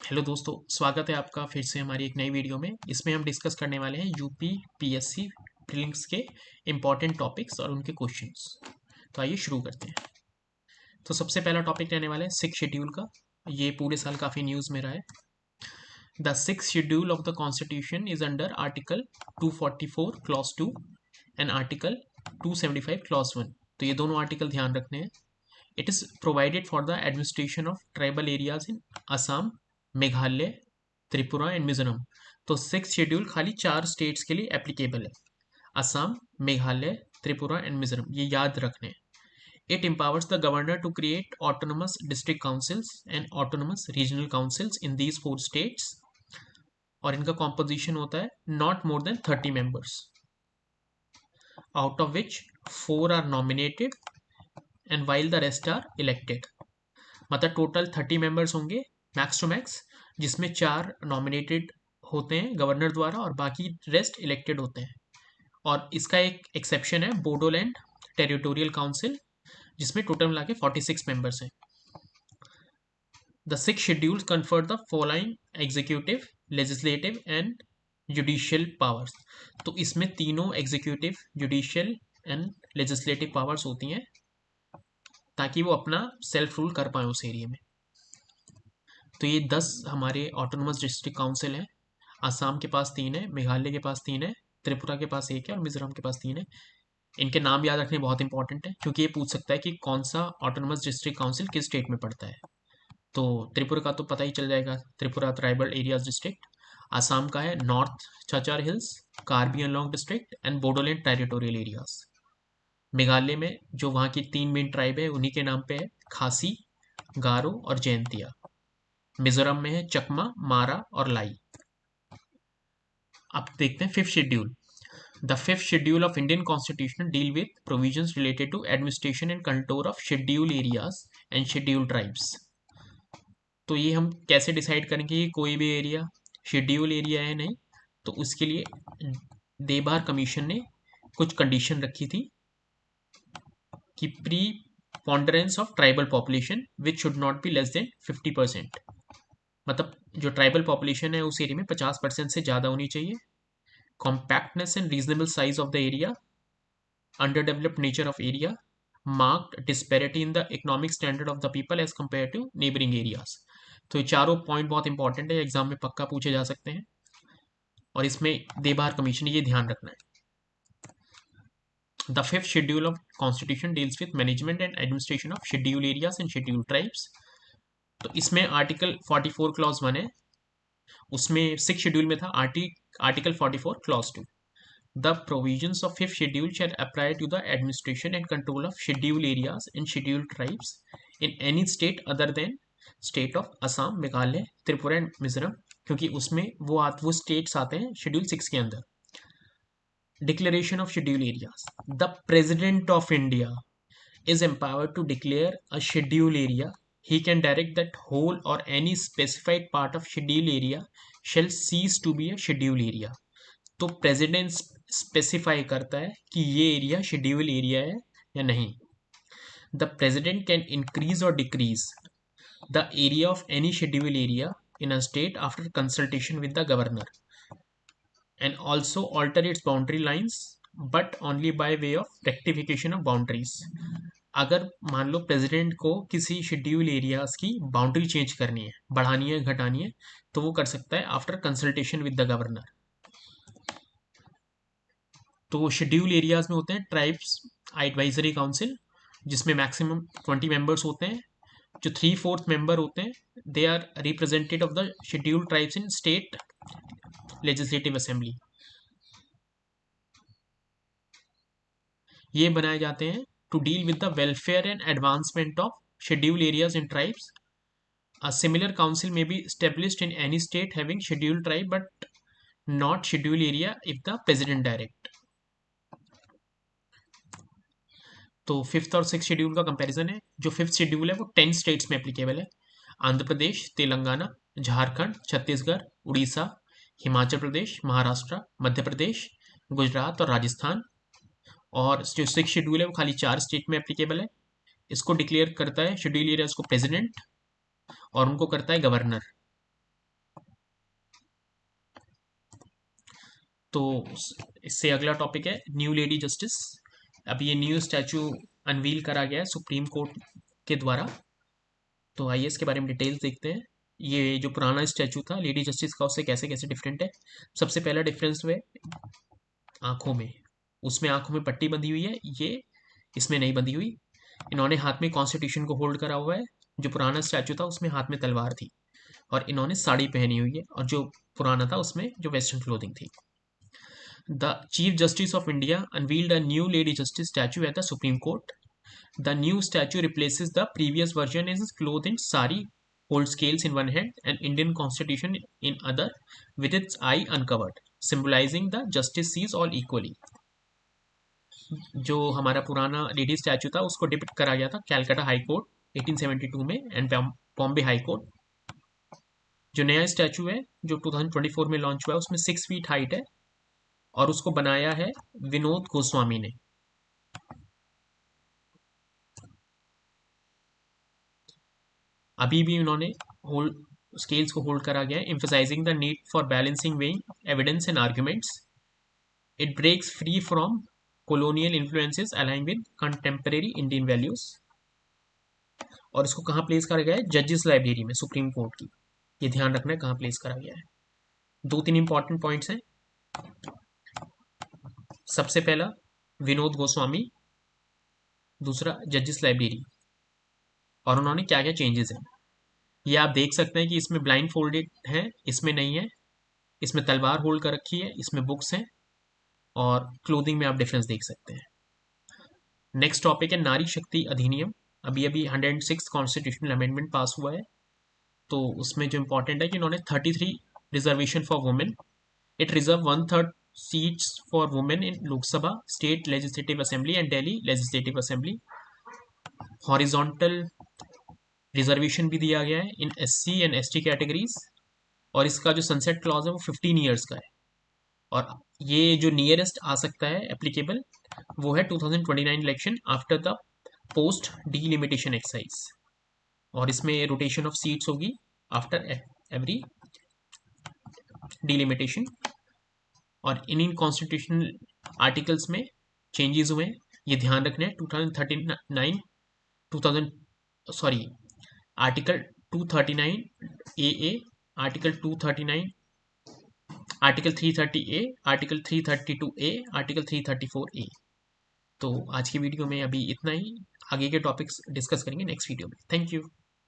Hello दोस्तों, स्वागत है आपका फिर से हमारी एक नई वीडियो में। इसमें हम डिस्कस करने वाले हैं यूपी पीएससी प्रीलिम्स के इम्पॉर्टेंट टॉपिक्स और उनके क्वेश्चंस। तो आइए शुरू करते हैं। तो सबसे पहला टॉपिक रहने वाला है सिक्स शेड्यूल का। ये पूरे साल काफ़ी न्यूज़ में रहा है। The six schedule of the constitution is under article 244 clause 2 and article 275 clause 1। तो ये दोनों आर्टिकल ध्यान रखने हैं। It is provided for the administration of tribal areas in Assam, Meghalaya, Tripura and Mizoram. तो सिक्स शेड्यूल खाली 4 स्टेट्स के लिए एप्लीकेबल है, असम, मेघालय, त्रिपुरा एंड मिजोरम। ये याद रखने हैं। It empowers the governor to create autonomous district councils and autonomous regional councils in these 4 states. और इनका कॉम्पोजिशन होता है not more than 30 members, out of which 4 are nominated and while the rest are elected. मतलब total 30 members होंगे max to max, जिसमें 4 nominated होते हैं governor द्वारा और बाकी रेस्ट इलेक्टेड होते हैं। और इसका एक एक्सेप्शन है बोडोलैंड टेरिटोरियल काउंसिल, जिसमें टोटल मिला के 46 मेंबर्स हैं। The six schedule confer the following executive, legislative and judicial powers. तो इसमें तीनों executive, judicial and legislative powers होती हैं, ताकि वो अपना सेल्फ रूल कर पाए उस एरिया में। तो ये 10 हमारे ऑटोनोमस डिस्ट्रिक्ट काउंसिल हैं। आसाम के पास 3 है, मेघालय के पास 3 है, त्रिपुरा के पास 1 है और मिजोरम के पास 3 है। इनके नाम याद रखने बहुत इंपॉर्टेंट है, क्योंकि ये पूछ सकता है कि कौन सा ऑटोनोमस डिस्ट्रिक्ट काउंसिल किस स्टेट में पड़ता है। तो त्रिपुरा का तो पता ही चल जाएगा, Tripura Tribal Areas District. Assam का है North Cachar Hills, Karbi Anglong District and Bodoland Territorial Areas. Meghalaya में जो वहाँ की 3 मेन ट्राइब है उन्हीं के नाम पे है, खासी, गारो और जैंतिया। मिजोरम में है चकमा, मारा और लाई। अब देखते हैं fifth schedule. The fifth schedule of Indian constitution deal with provisions related to administration and control of schedule areas and schedule tribes. तो ये हम कैसे डिसाइड करेंगे कि कोई भी एरिया शेड्यूल एरिया है नहीं? तो उसके लिए देबार कमीशन ने कुछ कंडीशन रखी थी कि preponderance of tribal population which should not be less than 50%। मतलब जो ट्राइबल पॉपुलेशन है उस एरिया में 50% से ज़्यादा होनी चाहिए। compactness and reasonable size of the area, underdeveloped nature of area, marked disparity in the economic standard of the people as compared to neighboring areas। तो ये चारों पॉइंट बहुत इंपॉर्टेंट है, एग्जाम में पक्का पूछे जा सकते हैं और इसमें देबार कमीशन ने ये ध्यान रखना है। The fifth schedule of constitution deals with management and administration of schedule areas and schedule tribes. तो इसमें आर्टिकल 44 क्लॉज 1 है, उसमें सिक्स शेड्यूल में था article 44 clause 2। The provisions of fifth schedule shall apply to the administration and control of scheduled areas and scheduled tribes in any state other than state of Assam, Meghalaya, Tripura and Mizoram, क्योंकि उसमें वो states आते हैं schedule 6 के अंदर। Declaration of schedule areas. The president of India is empowered to declare a schedule area. He can direct that whole or any specified part of schedule area shall cease to be a schedule area. तो president specify करता है कि ये area schedule area है या नहीं। The president can increase or decrease the area of any schedule area in a state after consultation with the governor and also alter its boundary lines but only by way of rectification of boundaries. अगर मान लो president को किसी schedule areas की boundary change करनी है, बढ़ानी है, घटानी है, तो वो कर सकता है after consultation with the governor. तो शेड्यूल एरियाज में होते हैं ट्राइब्स एडवाइजरी काउंसिल, जिसमें मैक्सिमम 20 मेंबर्स होते हैं। जो 3/4 मेंबर होते हैं they are representative of the schedule tribes in state legislative assembly. ये बनाए जाते हैं to deal with the welfare and advancement of schedule areas in tribes. A similar council may be established in any state having scheduled tribe but not scheduled area if the president direct। तो fifth और six schedule का comparison है। जो fifth schedule है वो 10 states में applicable है, आंध्र प्रदेश, तेलंगाना, झारखंड, छत्तीसगढ़, उड़ीसा, हिमाचल प्रदेश, महाराष्ट्र, मध्य प्रदेश, गुजरात और राजस्थान। और जो सिक्स शेड्यूल है वो खाली 4 स्टेट में एप्लीकेबल है। इसको डिक्लेयर करता है शेड्यूल एरियाज को प्रेसिडेंट और उनको करता है गवर्नर। तो इससे अगला टॉपिक है न्यू लेडी जस्टिस। अभी ये न्यू स्टैचू अनवील करा गया है सुप्रीम कोर्ट के द्वारा। तो आइए इसके बारे में डिटेल्स देखते हैं। ये जो पुराना स्टैचू था लेडी जस्टिस का, उससे कैसे कैसे डिफरेंट है। सबसे पहला डिफरेंस है आंखों में। उसमें आंखों में पट्टी बंधी हुई है, ये इसमें नहीं बंधी हुई। इन्होंने हाथ में कॉन्स्टिट्यूशन को होल्ड करा हुआ है। जो पुराना स्टैचू था उसमें हाथ में तलवार थी, और इन्होंने साड़ी पहनी हुई है, और जो पुराना था उसमें जो वेस्टर्न क्लोथिंग थी। The chief justice of India unveiled a new lady justice statue at the supreme court. The new statue replaces the previous version and is clothed in sari, holds scales in one hand and Indian constitution in other, with its eye uncovered, symbolizing the justice sees all equally. जो हमारा पुराना lady statue था उसको depict करा गया था Calcutta high court 1872 में and Bombay high court. जो नया स्टैचू है जो 2024 में लॉन्च हुआ है उसमें 6 फीट हाइट है, और उसको बनाया है विनोद गोस्वामी ने। अभी भी उन्होंने होल्ड स्केल्स को होल्ड करा गया है, emphasizing the need for balancing weighing evidence and arguments. It breaks free from colonial influences aligning with contemporary Indian values. और इसको कहाँ प्लेस करा गया है? जजेस लाइब्रेरी में, सुप्रीम कोर्ट की। ये ध्यान रखना है कहाँ प्लेस करा गया है। 2-3 इंपॉर्टेंट पॉइंट्स हैं। सबसे पहला विनोद गोस्वामी, दूसरा जजेस लाइब्रेरी, और उन्होंने क्या क्या चेंजेस हैं ये आप देख सकते हैं कि इसमें ब्लाइंड फोल्डेड है, इसमें नहीं है। इसमें तलवार होल्ड कर रखी है, इसमें बुक्स हैं, और क्लोथिंग में आप डिफरेंस देख सकते हैं। नेक्स्ट टॉपिक है नारी शक्ति अधिनियम। अभी अभी 106 कॉन्स्टिट्यूशनल अमेंडमेंट पास हुआ है। तो उसमें जो इंपॉर्टेंट है कि इन्होंने 33 reservation for women, it reserve 1/3 seats for women in Lok Sabha, state legislative assembly and Delhi legislative assembly. Horizontal reservation भी दिया गया है इन SC एंड ST कैटेगरीज, और इसका जो सनसेट क्लॉज है वो 15 ईयर्स का है। और ये जो नियरेस्ट आ सकता है एप्लीकेबल वो है 2029 election after the post delimitation exercise, और इसमें रोटेशन ऑफ सीट्स होगी आफ्टर एवरी डीलिमिटेशन। और इन कॉन्स्टिट्यूशनल आर्टिकल्स में चेंजेस हुए हैं, ये ध्यान रखना है। 2039 2000 sorry article 239 AA, article 239, article 330A, article 332A, article 334A। तो आज की वीडियो में अभी इतना ही। आगे के टॉपिक्स डिस्कस करेंगे नेक्स्ट वीडियो में। Thank you.